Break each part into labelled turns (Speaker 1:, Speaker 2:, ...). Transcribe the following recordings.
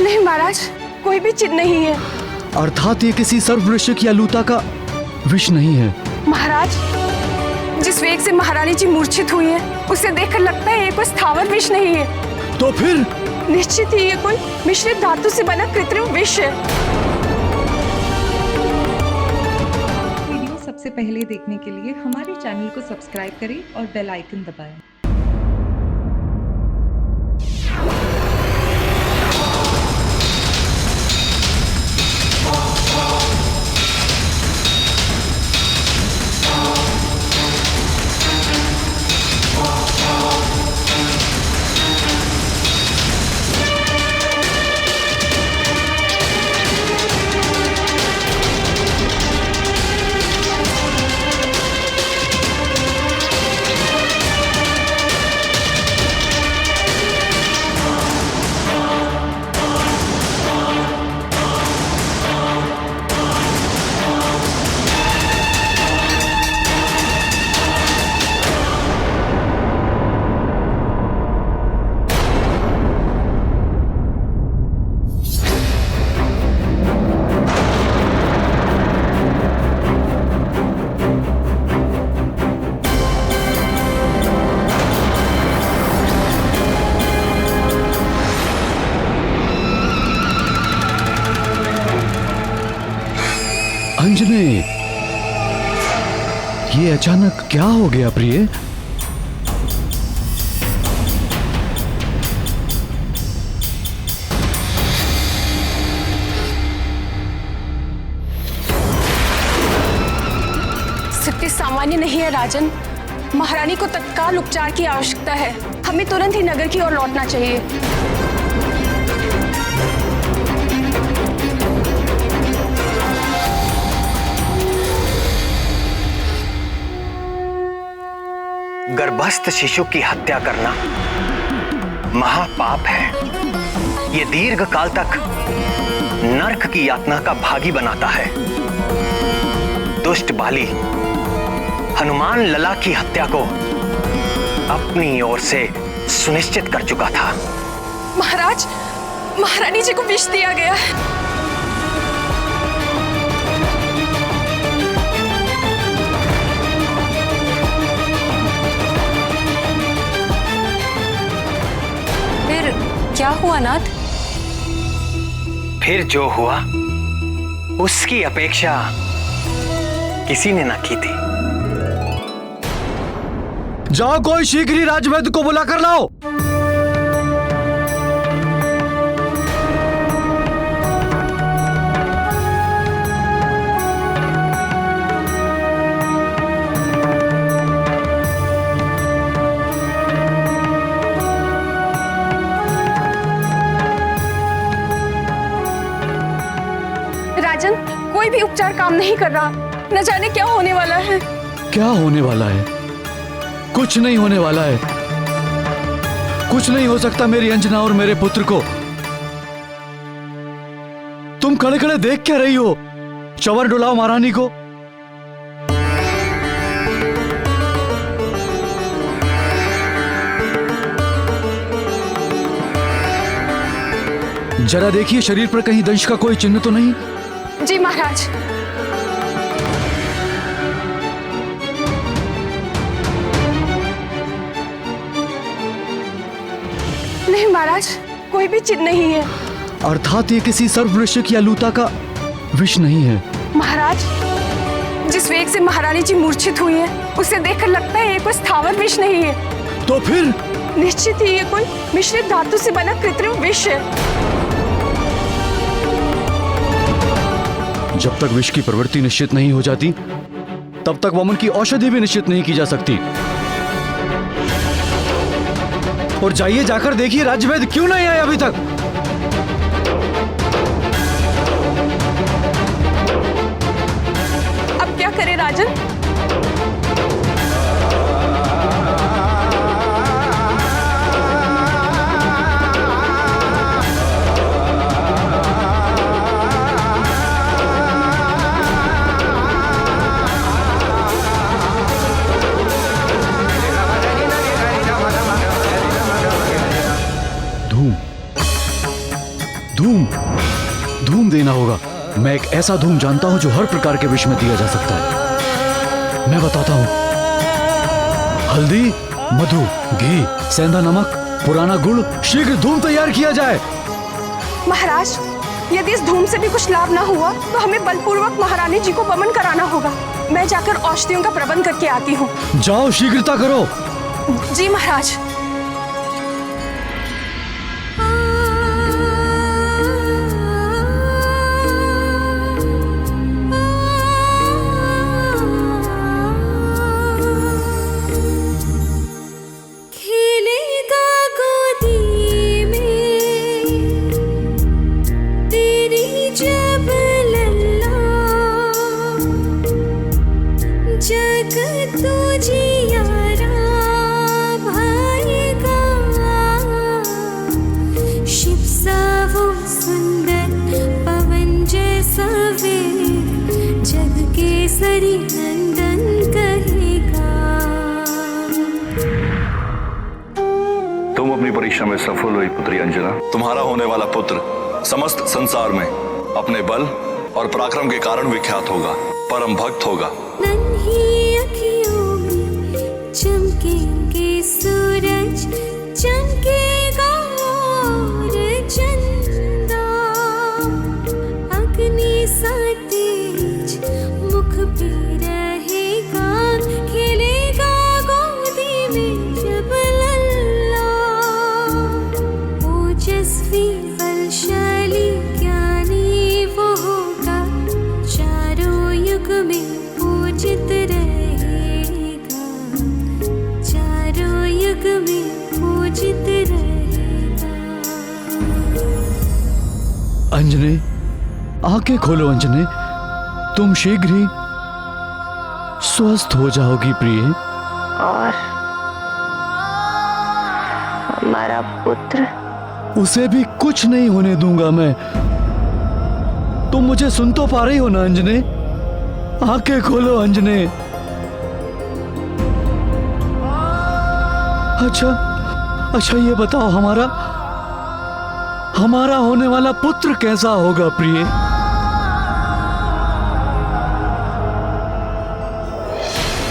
Speaker 1: नहीं महाराज, कोई भी चिन्ह नहीं है।
Speaker 2: अर्थात ये किसी सर्ववृश्चिक या लूता का विष नहीं है।
Speaker 1: महाराज, जिस वेग से महारानी जी मूर्छित हुई है, उसे देखकर लगता है ये कोई स्थावर विष नहीं है।
Speaker 2: तो फिर
Speaker 1: निश्चित ही ये कोई मिश्रित धातु से बना कृत्रिम विष है।
Speaker 3: वीडियो सबसे पहले देखने के लिए हमारे चैनल को सब्सक्राइब करें और बेल आइकन दबाएं।
Speaker 2: अंजने, ये अचानक क्या हो गया प्रिय?
Speaker 1: स्थिति सामान्य नहीं है राजन। महारानी को तत्काल उपचार की आवश्यकता है। हमें तुरंत ही नगर की ओर लौटना चाहिए।
Speaker 4: गर्भस्थ शिशु की हत्या करना महापाप है। ये दीर्घ काल तक नरक की यातना का भागी बनाता है। दुष्ट बाली हनुमान लला की हत्या को अपनी ओर से सुनिश्चित कर चुका था।
Speaker 1: महाराज, महारानी जी को विष दिया गया है। क्या हुआ नाथ?
Speaker 4: फिर जो हुआ उसकी अपेक्षा किसी ने ना की थी।
Speaker 2: जाओ, कोई शीघ्र ही राजवैद्य को बुला कर लाओ।
Speaker 1: राजन, कोई भी उपचार काम नहीं कर रहा। न जाने क्या होने वाला है।
Speaker 2: क्या होने वाला है? कुछ नहीं होने वाला है। कुछ नहीं हो सकता मेरी अंजना और मेरे पुत्र को। तुम खड़े खड़े देख क्या रही हो? चवर डुलाओ महारानी को। जरा देखिए शरीर पर कहीं दंश का कोई चिन्ह तो नहीं?
Speaker 1: जी महाराज। नहीं महाराज, कोई भी चिन्ह नहीं है।
Speaker 2: अर्थात ये किसी सर्ववृश्चिक या लूता का विष नहीं है।
Speaker 1: महाराज, जिस वेग से महारानी जी मूर्छित हुई है, उसे देखकर लगता है ये कोई स्थावर विष नहीं है।
Speaker 2: तो फिर
Speaker 1: निश्चित ही ये कोई मिश्रित धातु से बना कृत्रिम विष है।
Speaker 2: जब तक विष की प्रवृत्ति निश्चित नहीं हो जाती, तब तक वमन की औषधि भी निश्चित नहीं की जा सकती। और जाइए, जाकर देखिए राजवैद्य क्यों नहीं आए अभी तक।
Speaker 1: अब क्या करे राजन?
Speaker 2: धूम धूम धूम देना होगा। मैं एक ऐसा धूम जानता हूं जो हर प्रकार के विष में दिया जा सकता है। मैं बताता हूं। हल्दी, मधु, घी, सेंधा नमक, पुराना गुड़, शीघ्र धूम तैयार किया जाए।
Speaker 1: महाराज, यदि इस धूम से भी कुछ लाभ ना हुआ तो हमें बलपूर्वक महारानी जी को वमन कराना होगा। मैं जाकर औषधियों का प्रबंध करके आती हूँ।
Speaker 2: जाओ, शीघ्रता करो।
Speaker 1: जी महाराज।
Speaker 5: तुम अपनी परीक्षा में सफल हुई पुत्री अंजना। तुम्हारा होने वाला पुत्र समस्त संसार में अपने बल और पराक्रम के कारण विख्यात होगा, परम भक्त होगा।
Speaker 6: नन्ही अखियों में चमकेंगे सूरज, चमकेगा और चंदा, अग्नि सा तेज मुख पे रहेगा, खेलेगा गोदी में जब लल्ला, ओजस्वी बलशाली ज्ञानी वो होगा, चारों युग में पूजित रहेगा, चारों युग में पूजित रहेगा।
Speaker 2: अंजने, आंखें खोलो अंजने, तुम शीघ्र ही स्वस्थ हो जाओगी प्रिय।
Speaker 6: और हमारा पुत्र?
Speaker 2: उसे भी कुछ नहीं होने दूंगा मैं। तुम मुझे सुन तो पा रही हो ना अंजने? आंखें खोलो अंजने। अच्छा ये बताओ, हमारा होने वाला पुत्र कैसा होगा प्रिय?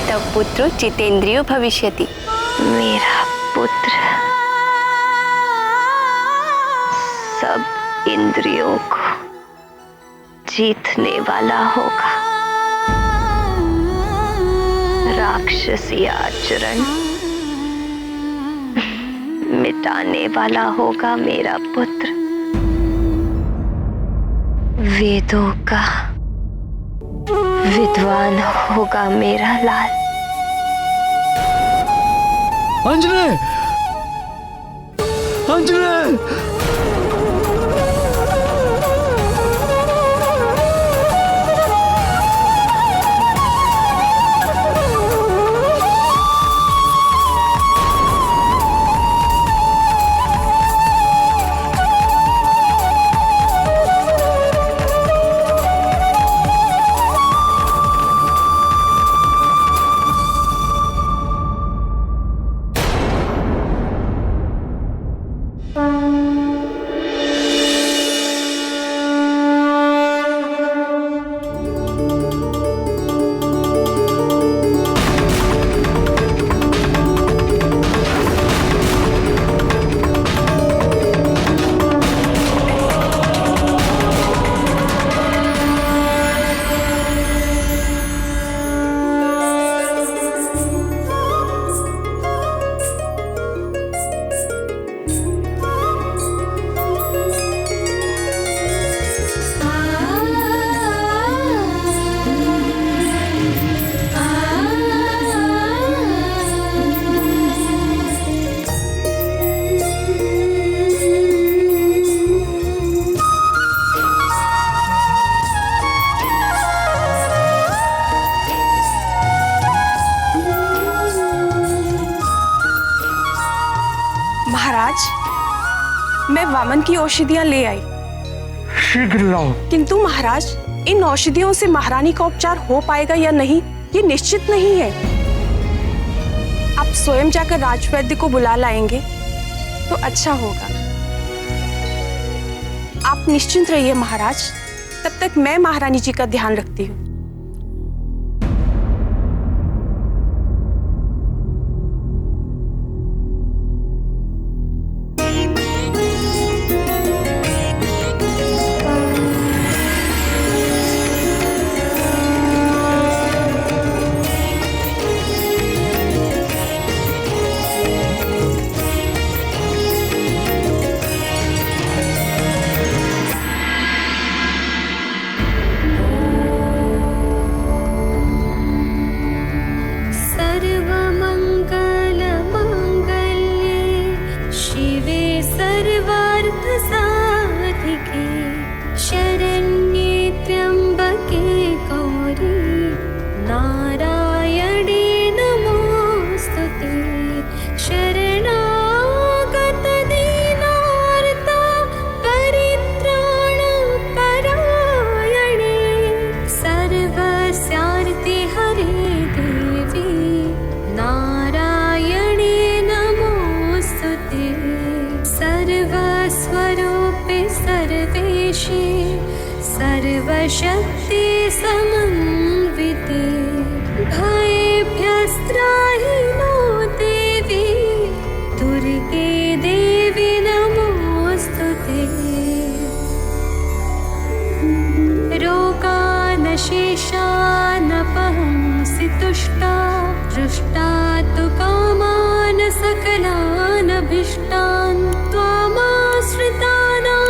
Speaker 6: तब पुत्रो जितेंद्रियो भविष्यति। मेरा पुत्र सब इंद्रियों को जीतने वाला होगा, राक्षसी आचरण मिटाने वाला होगा मेरा पुत्र, वेदों का विद्वान होगा मेरा लाल।
Speaker 2: अंजने, अंजने,
Speaker 1: मैं वामन की औषधियां ले आई।
Speaker 4: शीघ्र लाओ।
Speaker 1: किंतु महाराज, इन औषधियों से महारानी का उपचार हो पाएगा या नहीं, ये निश्चित नहीं है। आप स्वयं जाकर राजवैद्य को बुला लाएंगे तो अच्छा होगा। आप निश्चिंत रहिए महाराज, तब तक मैं महारानी जी का ध्यान रखती हूँ।
Speaker 7: सर्वशक्ति समन्विते भयेभ्यस्त्राहि नो देवी दुर्गे देवी नमोस्तुते। रोगानशेषानपहंसि तुष्टा दृष्टा तु कामान् सकलान् अभीष्टान् त्वामाश्रितानां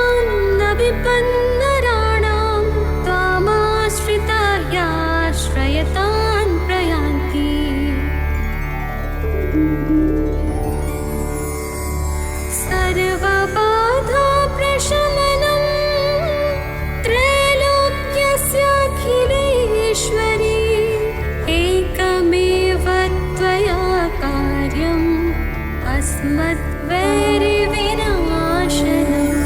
Speaker 7: न विपन्नराणां त्वामाश्रिता याश्रयतान् प्रयान्ति। सर्वबाधा प्रशमनं त्रैलोक्यस्याखिलेश्वरी एकमेव त्वया कार्यम् अस्मद्वैरिविनाशनम्।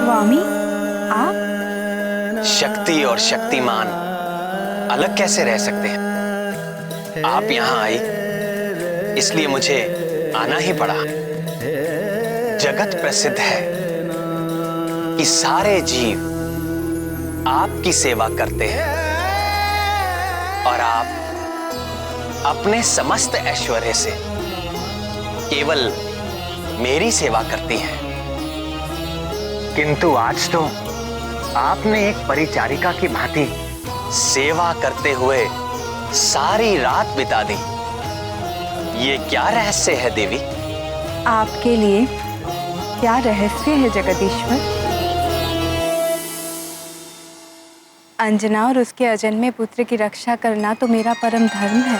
Speaker 3: स्वामी आप?
Speaker 4: शक्ति और शक्तिमान अलग कैसे रह सकते हैं? आप यहां आई इसलिए मुझे आना ही पड़ा। जगत प्रसिद्ध है कि सारे जीव आपकी सेवा करते हैं और आप अपने समस्त ऐश्वर्य से केवल मेरी सेवा करती हैं। किंतु आज तो आपने एक परिचारिका की भांति सेवा करते हुए सारी रात बिता दी। ये क्या रहस्य है देवी?
Speaker 3: आपके लिए क्या रहस्य है जगदीश्वर? अंजना और उसके अजन्मे पुत्र की रक्षा करना तो मेरा परम धर्म है।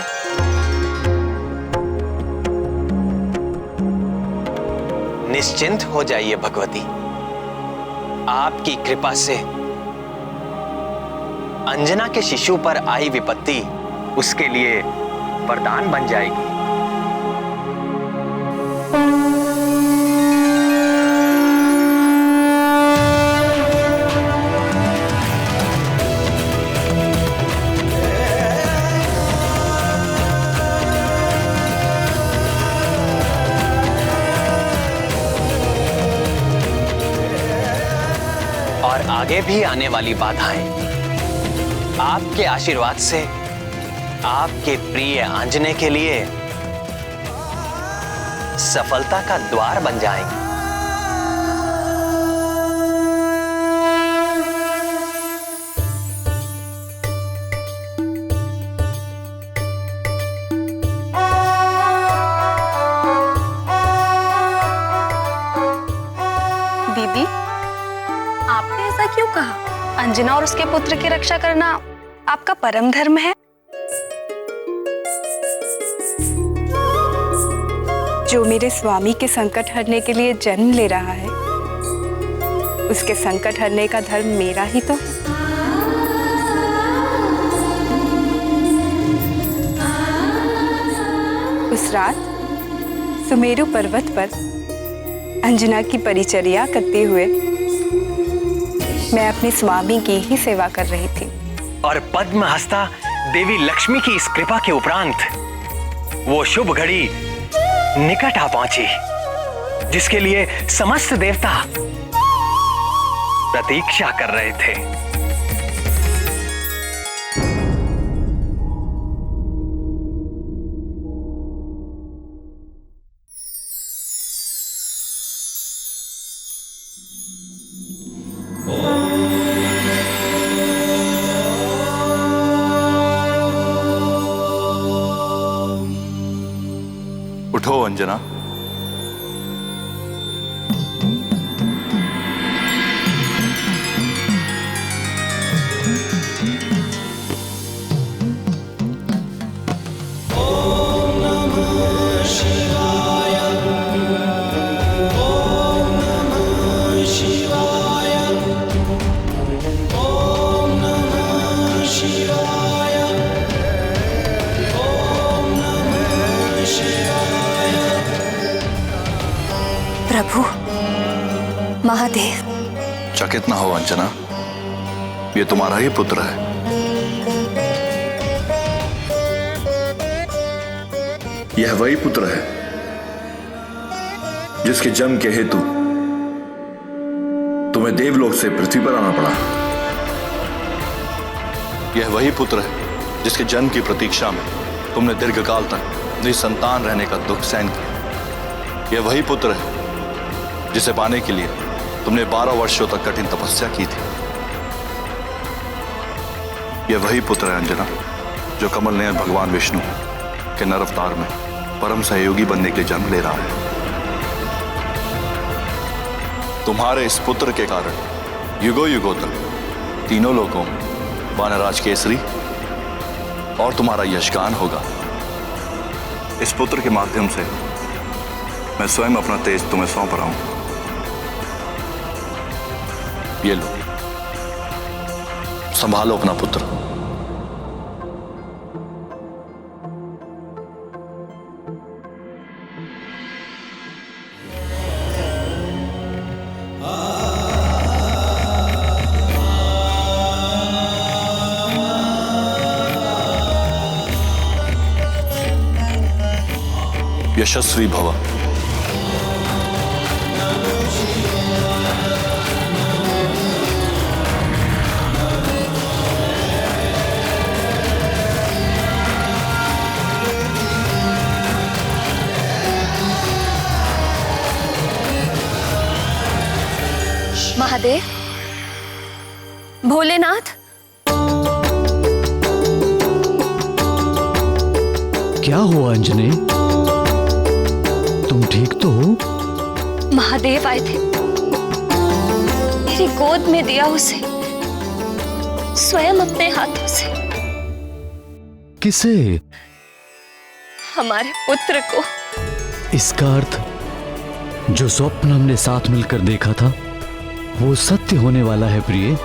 Speaker 4: निश्चिंत हो जाइए भगवती, आपकी कृपा से अंजना के शिशु पर आई विपत्ति उसके लिए वरदान बन जाएगी। आगे भी आने वाली बाधाएं आपके आशीर्वाद से आपके प्रिय आंजने के लिए सफलता का द्वार बन जाएंगी।
Speaker 1: दीदी, आपने ऐसा क्यों कहा? अंजना और उसके पुत्र की रक्षा करना आपका परम धर्म है। जो मेरे स्वामी के संकट हरने के लिए जन्म ले रहा है, उसके संकट हरने का धर्म मेरा ही तो है। उस रात सुमेरु पर्वत पर अंजना की परिचर्या करते हुए मैं अपने स्वामी की ही सेवा कर रही थी।
Speaker 4: और पद्म हस्ता देवी लक्ष्मी की इस कृपा के उपरांत वो शुभ घड़ी निकट आ पहुंची, जिसके लिए समस्त देवता प्रतीक्षा कर रहे थे।
Speaker 5: उठो अंजना।
Speaker 1: प्रभु, महादेव।
Speaker 5: चकित ना हो अंजना, ये तुम्हारा ही पुत्र है। यह वही पुत्र है जिसके जन्म के हेतु तुम्हें देवलोक से पृथ्वी पर आना पड़ा। यह वही पुत्र है जिसके जन्म की प्रतीक्षा में तुमने दीर्घकाल तक निसंतान रहने का दुख सहन किया। यह वही पुत्र है जिसे पाने के लिए तुमने 12 वर्षों तक कठिन तपस्या की थी। यह वही पुत्र है अंजना जो कमल नयन भगवान विष्णु के नर अवतार में परम सहयोगी बनने के लिए जन्म ले रहा है। तुम्हारे इस पुत्र के कारण युगों युगों तक तीनों लोगों में वानराज केसरी और तुम्हारा यशगान होगा। इस पुत्र के माध्यम से मैं स्वयं अपना तेज तुम्हें सौंप रहा हूं। ये लो, संभालो अपना पुत्र। यशस्वी भव।
Speaker 1: महादेव, भोलेनाथ,
Speaker 2: क्या हुआ अंजने? तुम ठीक तो हो?
Speaker 1: महादेव आए थे। मेरी गोद में दिया उसे, स्वयं अपने हाथों से।
Speaker 2: किसे?
Speaker 1: हमारे पुत्र को।
Speaker 2: इसका अर्थ जो स्वप्न हमने साथ मिलकर देखा था वो सत्य होने वाला है प्रिय।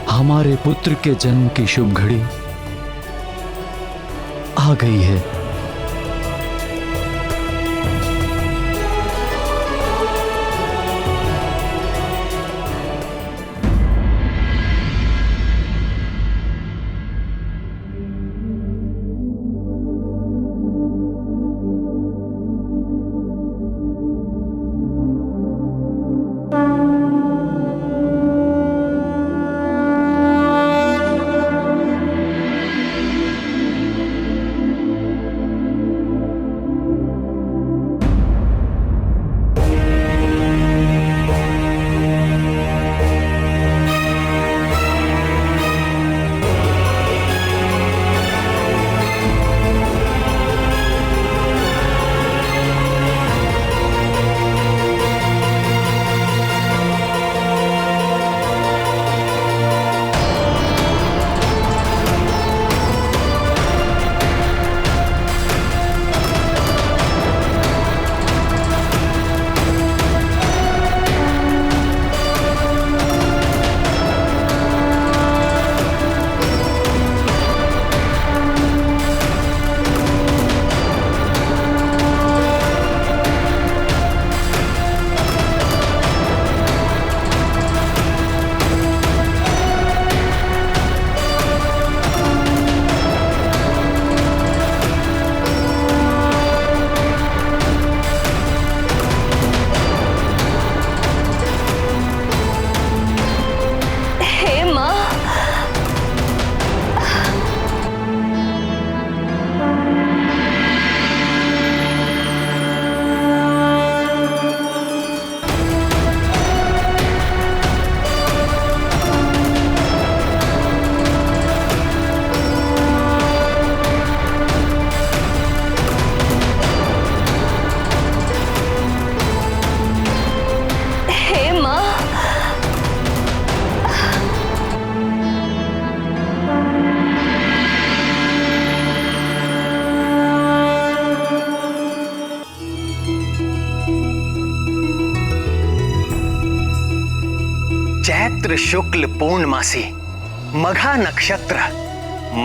Speaker 2: हमारे पुत्र के जन्म की शुभ घड़ी आ गई है।
Speaker 4: चैत्र शुक्ल पूर्णमासी मघा नक्षत्र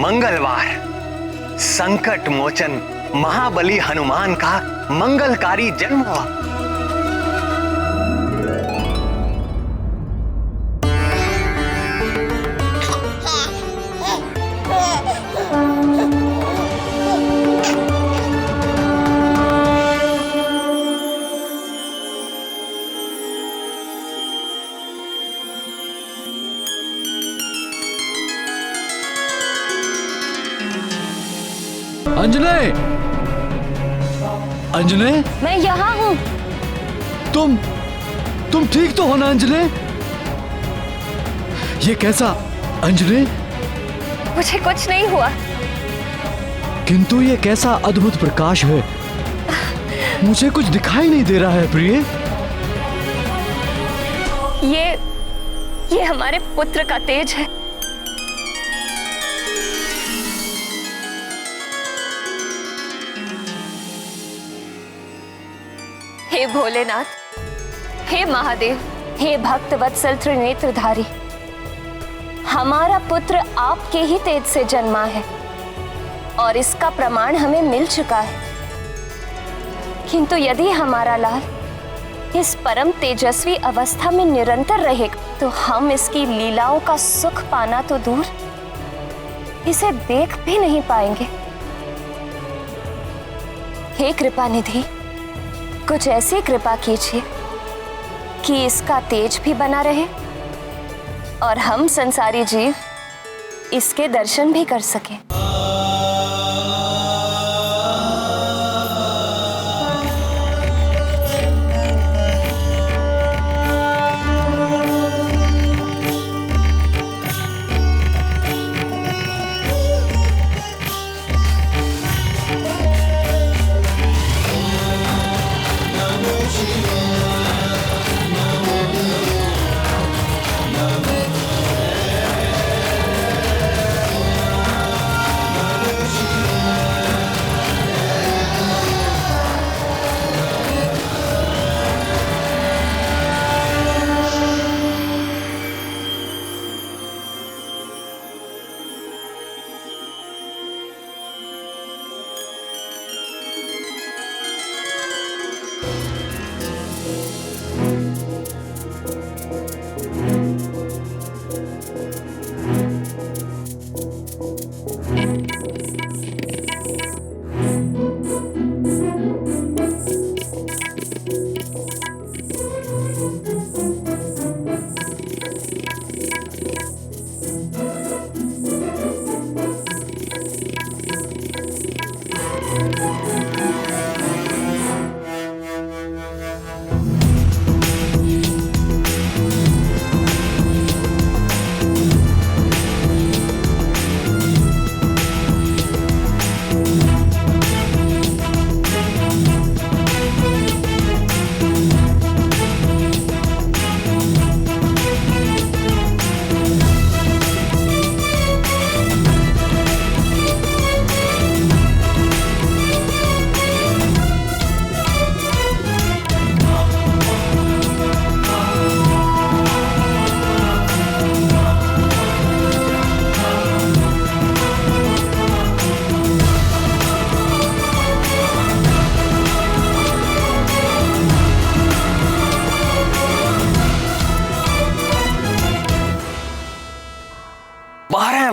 Speaker 4: मंगलवार संकट मोचन महाबली हनुमान का मंगलकारी जन्म हुआ।
Speaker 2: अंजने, अंजने,
Speaker 6: मैं यहाँ हूँ।
Speaker 2: तुम ठीक तो हो ना अंजने? ये कैसा अंजने?
Speaker 6: मुझे कुछ नहीं हुआ।
Speaker 2: किंतु ये कैसा अद्भुत प्रकाश है, मुझे कुछ दिखाई नहीं दे रहा है प्रिय।
Speaker 6: ये हमारे पुत्र का तेज है। हे भोलेनाथ, हे महादेव, हे भक्त वत्सल त्रिनेत्रधारी, हमारा पुत्र आपके ही तेज से जन्मा है और इसका प्रमाण हमें मिल चुका है। किंतु यदि हमारा लाल इस परम तेजस्वी अवस्था में निरंतर रहेगा तो हम इसकी लीलाओं का सुख पाना तो दूर, इसे देख भी नहीं पाएंगे। हे कृपा निधि, कुछ ऐसी कृपा कीजिए कि इसका तेज भी बना रहे और हम संसारी जीव इसके दर्शन भी कर सकें।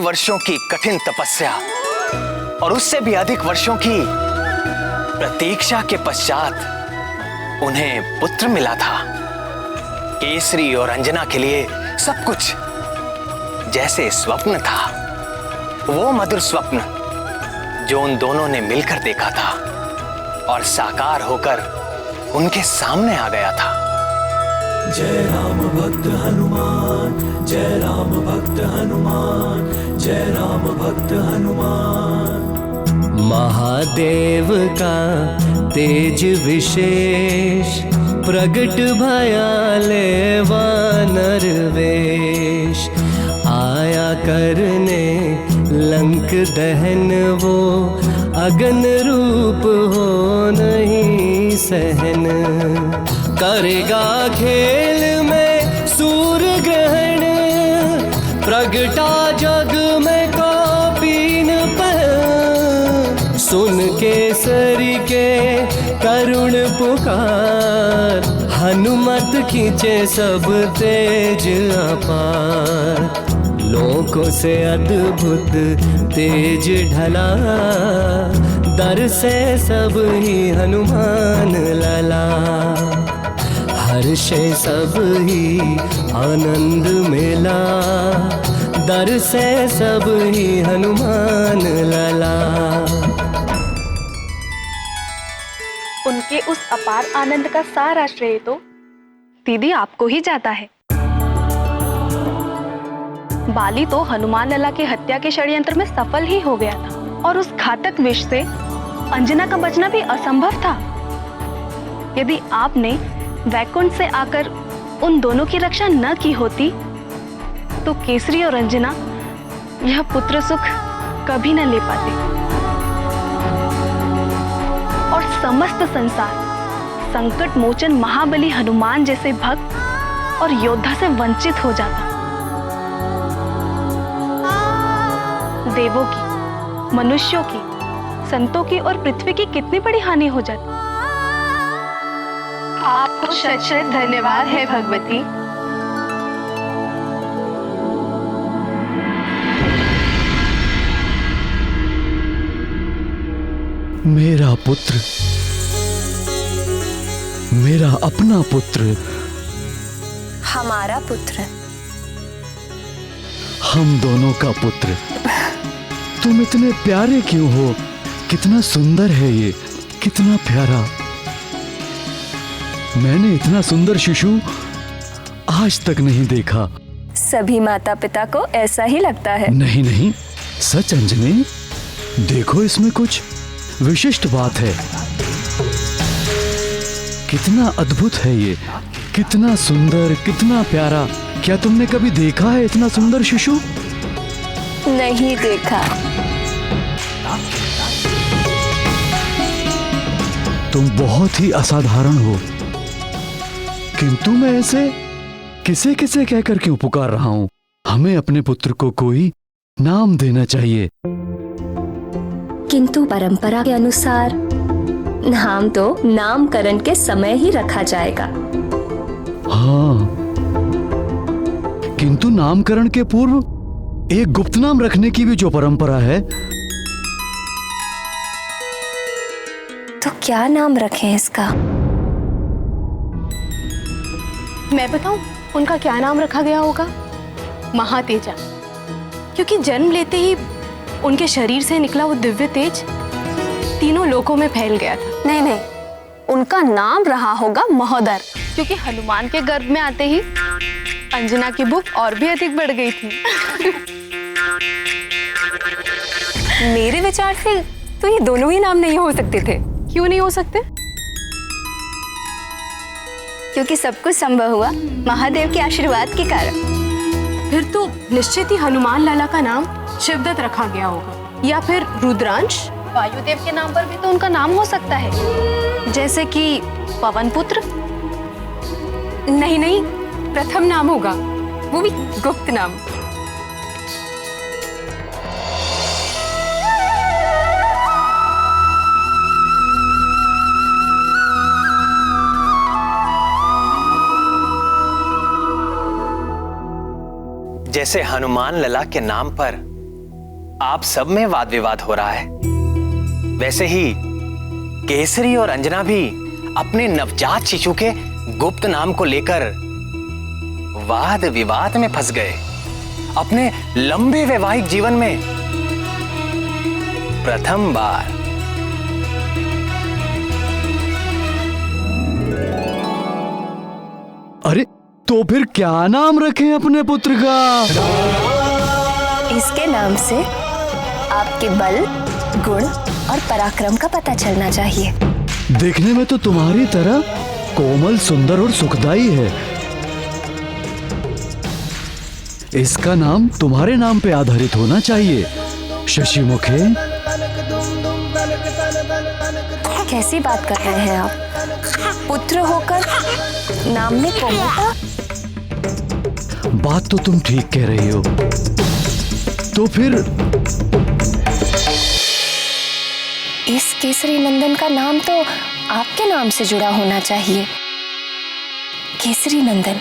Speaker 4: वर्षों की कठिन तपस्या और उससे भी अधिक वर्षों की प्रतीक्षा के पश्चात उन्हें पुत्र मिला था। केसरी और अंजना के लिए सब कुछ जैसे स्वप्न था, वो मधुर स्वप्न जो उन दोनों ने मिलकर देखा था और साकार होकर उनके सामने आ गया था।
Speaker 8: जय राम भक्त हनुमान, जय राम भक्त हनुमान, जय राम भक्त हनुमान।
Speaker 9: महादेव का तेज विशेष प्रगट भयाले वानर वेश, आया करने लंक दहन वो अगन रूप हो नहीं सहन। करेगा खेल में सूर्य ग्रहण सुन केसरी के करुण पुकार, हनुमत खींचे सब तेज अपार। लोकों से अद्भुत तेज ढला, दर से सब ही हनुमान लला। हर्षे सब ही आनंद मेला, दर से सब ही हनुमान लला।
Speaker 10: उनके उस अपार आनंद का सारा श्रेय तो दीदी आपको ही जाता है। बाली तो हनुमान लला की हत्या के षड्यंत्र में सफल ही हो गया था, और उस घातक विष से अंजना का बचना भी असंभव था। यदि आपने वैकुंठ से आकर उन दोनों की रक्षा न की होती तो केसरी और अंजना यह पुत्र सुख कभी न ले पाते, और समस्त संसार संकट मोचन महाबली हनुमान जैसे भक्त और योद्धा से वंचित हो जाता। देवों की, मनुष्यों की, संतों की और पृथ्वी की कितनी बड़ी हानि हो जाती। आपको शत शत धन्यवाद है भगवती।
Speaker 2: मेरा पुत्र, मेरा अपना पुत्र,
Speaker 6: हमारा पुत्र,
Speaker 2: हम दोनों का पुत्र। तुम इतने प्यारे क्यों हो? कितना सुंदर है ये, कितना प्यारा। मैंने इतना सुंदर शिशु आज तक नहीं देखा।
Speaker 6: सभी माता पिता को ऐसा ही लगता है।
Speaker 2: नहीं नहीं, सच अंजनी, देखो इसमें कुछ विशिष्ट बात है। कितना अद्भुत है ये, कितना सुंदर, कितना प्यारा। क्या तुमने कभी देखा है इतना सुंदर शिशु?
Speaker 6: नहीं देखा।
Speaker 2: तुम बहुत ही असाधारण हो, किंतु मैं ऐसे किसे किसे कहकर क्यों पुकार रहा हूं? हमें अपने पुत्र को कोई नाम देना चाहिए।
Speaker 6: किंतु परंपरा के अनुसार नाम तो नामकरण के समय ही रखा जाएगा।
Speaker 2: हाँ, किंतु नामकरण के पूर्व एक गुप्त नाम रखने की भी जो परंपरा है।
Speaker 6: तो क्या नाम रखें इसका?
Speaker 10: मैं बताऊं उनका क्या नाम रखा गया होगा? महातेजा, क्योंकि जन्म लेते ही उनके शरीर से निकला वो दिव्य तेज तीनों लोकों में फैल गया था।
Speaker 1: नहीं नहीं, उनका नाम रहा होगा महोदर,
Speaker 10: क्योंकि हनुमान के गर्भ में आते ही अंजना की भूख और भी अधिक बढ़ गई थी।
Speaker 1: मेरे विचार से तो ये दोनों ही नाम नहीं हो सकते थे।
Speaker 10: क्यों नहीं हो सकते?
Speaker 1: क्योंकि सब कुछ संभव हुआ महादेव के आशीर्वाद के कारण।
Speaker 10: फिर तो निश्चित ही हनुमान लाला का नाम शिवदत्त रखा गया होगा, या फिर रुद्रांश। वायुदेव के नाम पर भी तो उनका नाम हो सकता है, जैसे कि पवन पुत्र।
Speaker 1: नहीं नहीं, प्रथम नाम होगा, वो भी गुप्त नाम।
Speaker 4: जैसे हनुमान लला के नाम पर आप सब में वाद विवाद हो रहा है, वैसे ही केसरी और अंजना भी अपने नवजात शिशु के गुप्त नाम को लेकर वाद विवाद में फंस गए। अपने लंबे वैवाहिक जीवन में प्रथम बार
Speaker 2: अरे तो फिर क्या नाम रखें अपने पुत्र का?
Speaker 6: इसके नाम से आपके बल, गुण और पराक्रम का पता चलना चाहिए।
Speaker 2: देखने में तो तुम्हारी तरह कोमल, सुंदर और सुखदाई है। इसका नाम तुम्हारे नाम पे आधारित होना चाहिए, शशिमुखे।
Speaker 6: कैसी बात कर रहे हैं आप? पुत्र होकर नाम में कोमलता?
Speaker 2: बात तो तुम ठीक कह रही हो। तो फिर
Speaker 6: इस केसरी नंदन का नाम तो आपके नाम से जुड़ा होना चाहिए। केसरी नंदन,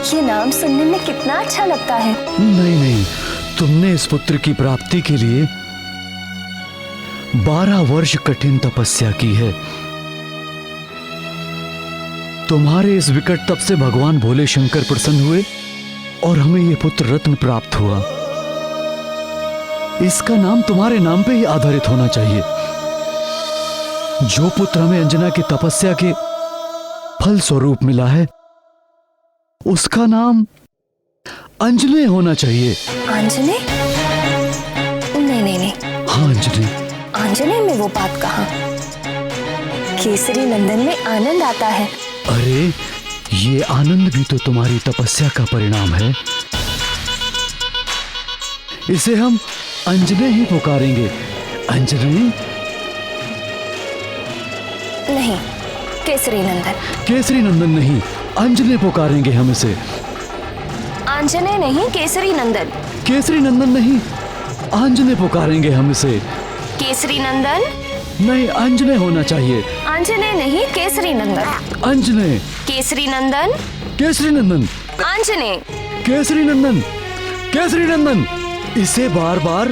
Speaker 6: ये नाम सुनने में कितना अच्छा लगता है।
Speaker 2: नहीं नहीं, तुमने इस पुत्र की प्राप्ति के लिए 12 वर्ष कठिन तपस्या की है। तुम्हारे इस विकट तप से भगवान भोले शंकर प्रसन्न हुए और हमें यह पुत्र रत्न प्राप्त हुआ। इसका नाम तुम्हारे नाम पे ही आधारित होना चाहिए। जो पुत्र हमें अंजना की तपस्या के फल स्वरूप मिला है, उसका नाम अंजने होना चाहिए।
Speaker 6: अंजने? नहीं नहीं नहीं।
Speaker 2: हाँ अंजने।
Speaker 6: अंजने में वो बात कहाँ? केसरी नंदन में आनंद आता है।
Speaker 2: अरे ये आनंद भी तो तुम्हारी तपस्या का परिणाम है। इसे हम अंजने ही पुकारेंगे। अंजने
Speaker 6: नहीं, केसरी नंदन।
Speaker 2: केसरी नंदन नहीं, अंजने पुकारेंगे हम इसे।
Speaker 6: अंजने नहीं, केसरी नंदन।
Speaker 2: केसरी नंदन नहीं, अंजने पुकारेंगे हम इसे।
Speaker 6: केसरी नंदन
Speaker 2: नहीं, अंजने होना चाहिए।
Speaker 6: अंजने नहीं, केसरी नंदन।
Speaker 2: अंजने।
Speaker 6: केसरी नंदन।
Speaker 2: केसरी नंदन।
Speaker 6: अंजने।
Speaker 2: केसरी नंदन। केसरी नंदन। इसे बार बार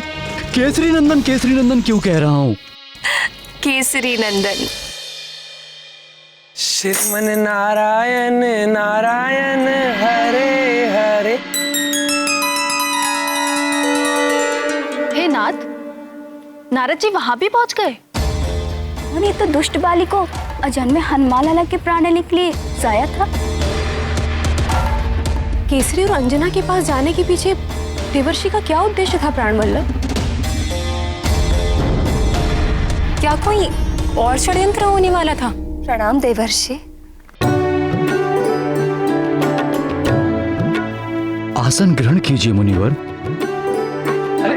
Speaker 2: केसरी नंदन क्यों कह रहा हूँ?
Speaker 6: केसरी नंदन।
Speaker 11: श्रीमन नारायण नारायण हरे हरे।
Speaker 10: हे नाथ, नारद जी वहां भी पहुंच गए।
Speaker 12: और ये तो दुष्ट बाली को अजन्मे हनुमान लाला के प्राण लेने के लिए जाया था।
Speaker 13: केसरी और अंजना के पास जाने के पीछे देवर्षि का क्या उद्देश्य था प्राणवल्लभ?
Speaker 12: क्या कोई और षड्यंत्र होने वाला था?
Speaker 6: प्रणाम देवर्षि।
Speaker 2: आसन ग्रहण कीजिए मुनिवर।
Speaker 11: अरे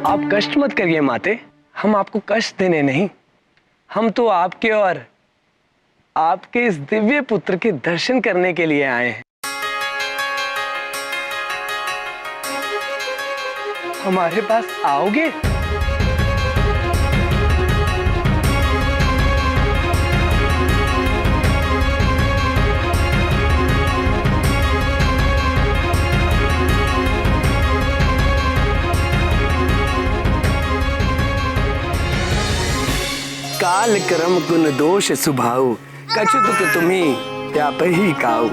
Speaker 11: आप कष्ट मत करिए माते, हम आपको कष्ट देने नहीं, हम तो आपके और आपके इस दिव्य पुत्र के दर्शन करने के लिए आए हैं। हमारे पास आओगे? काल कर्म गुण दोष सुभाऊ, कछु दुख तुम्हें व्याप ही काऊ।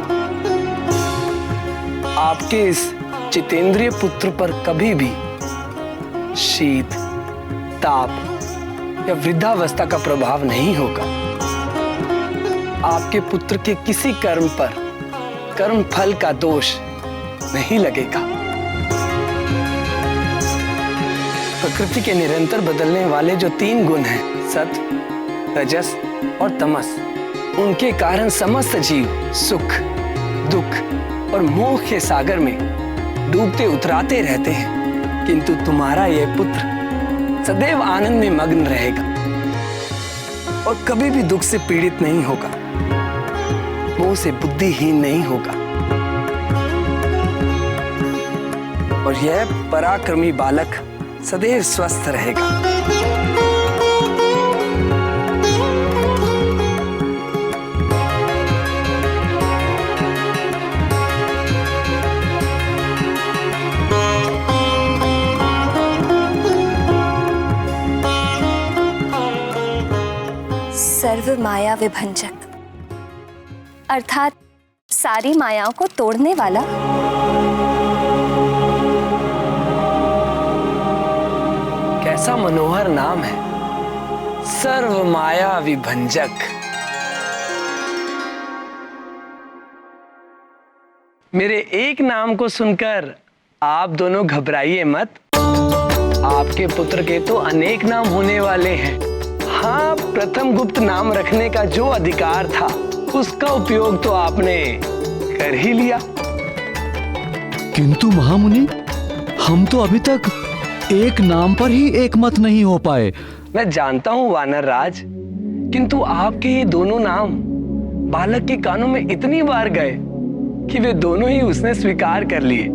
Speaker 11: आपके इस चितेंद्रिय पुत्र पर कभी भी शीत, ताप या वृद्धावस्था का प्रभाव नहीं होगा। आपके पुत्र के किसी कर्म पर कर्म फल का दोष नहीं लगेगा। प्रकृति के निरंतर बदलने वाले जो 3 गुण हैं, सत्व, रजस और तमस, उनके कारण समस्त जीव सुख, दुख और मोह के सागर में डूबते उतराते रहते हैं। किंतु तुम्हारा यह पुत्र सदैव आनंद में मग्न रहेगा और कभी भी दुख से पीड़ित नहीं होगा, मोह से बुद्धिहीन नहीं होगा। और यह पराक्रमी बालक सदैव स्वस्थ रहेगा।
Speaker 6: सर्व माया विभंजक, अर्थात सारी मायाओं को तोड़ने वाला।
Speaker 11: कैसा मनोहर नाम है, सर्व माया विभंजक। मेरे एक नाम को सुनकर आप दोनों घबराइए मत। आपके पुत्र के तो अनेक नाम होने वाले हैं। हाँ, प्रथम गुप्त नाम रखने का जो अधिकार था, उसका उपयोग तो आपने कर ही लिया।
Speaker 2: किंतु महामुनि, हम तो अभी तक एक नाम पर ही एकमत नहीं हो पाए।
Speaker 11: मैं जानता हूं वानर राज, किंतु आपके ये दोनों नाम बालक के कानों में इतनी बार गए कि वे दोनों ही उसने स्वीकार कर लिए।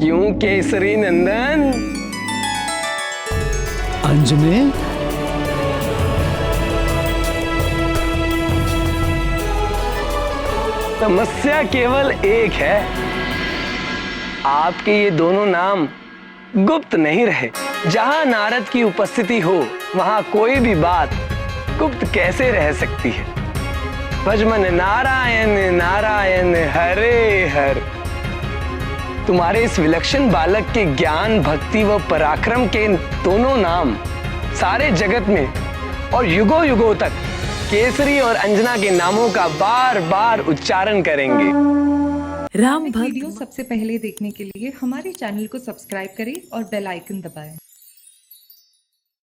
Speaker 11: क्यों केसरी नंदन?
Speaker 2: अंजने,
Speaker 11: समस्या केवल एक है, आपके ये दोनों नाम गुप्त नहीं रहे। जहां नारद की उपस्थिति हो वहां कोई भी बात गुप्त कैसे रह सकती है। भजमन नारायण नारायण हरे हर। तुम्हारे इस विलक्षण बालक के ज्ञान, भक्ति व पराक्रम के दोनों नाम सारे जगत में और युगों युगों तक केसरी और अंजना के नामों का बार बार उच्चारण करेंगे।
Speaker 3: राम वीडियो सबसे पहले देखने के लिए हमारे चैनल को सब्सक्राइब करें और बेल आइकन दबाएं।